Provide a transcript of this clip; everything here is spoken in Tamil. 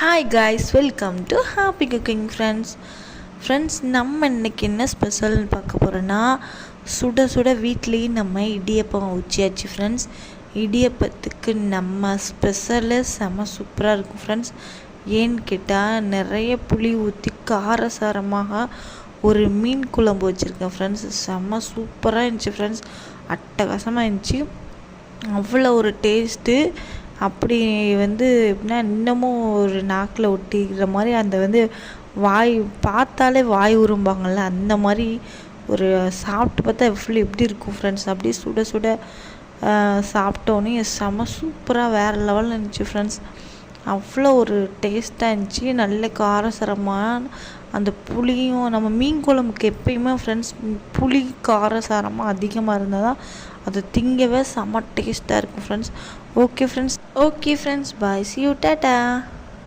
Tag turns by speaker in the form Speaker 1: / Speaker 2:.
Speaker 1: Hi guys, welcome to happy cooking friends நம்ம இன்றைக்கி என்ன ஸ்பெஷல்னு பார்க்க போகிறோன்னா, சுட சுட வீட்லேயே நம்ம இடியப்பம் ஊற்றியாச்சு ஃப்ரெண்ட்ஸ். இடியப்பத்துக்கு நம்ம ஸ்பெஷலு செம சூப்பராக இருக்கும் ஃப்ரெண்ட்ஸ். ஏன்னு கேட்டால் நிறைய புளி ஊற்றி காரசாரமாக ஒரு மீன் குழம்பு வச்சுருக்கேன் ஃப்ரெண்ட்ஸ். செம சூப்பராக இருந்துச்சு ஃப்ரெண்ட்ஸ், அட்டகாசமாக இருந்துச்சு. அவ்வளோ ஒரு டேஸ்ட்டு. அப்படி எப்படின்னா இன்னமும் ஒரு நாக்கில் ஒட்டிக்கிற மாதிரி அந்த வாய் பார்த்தாலே வாய் உரும்பாங்கள்ல, அந்த மாதிரி ஒரு சாப்பிட்டு பார்த்தா எப்படி இருக்கும் ஃப்ரெண்ட்ஸ். அப்படியே சுட சுட சாப்பிட்டோன்னே செம சூப்பராக வேறு லெவலில் இருந்துச்சு ஃப்ரெண்ட்ஸ். அவ்வளோ ஒரு டேஸ்ட்டாக இருந்துச்சு. நல்ல காரசாரமாக அந்த புளியும், நம்ம மீன் குழம்புக்கு எப்பயுமே ஃப்ரெண்ட்ஸ் புளி காரசாரமாக அதிகமாக இருந்தால் தான் அது திங்கவே செம்ம டேஸ்ட்டாக இருக்கும் friends. Okay friends, bye, see you, tata.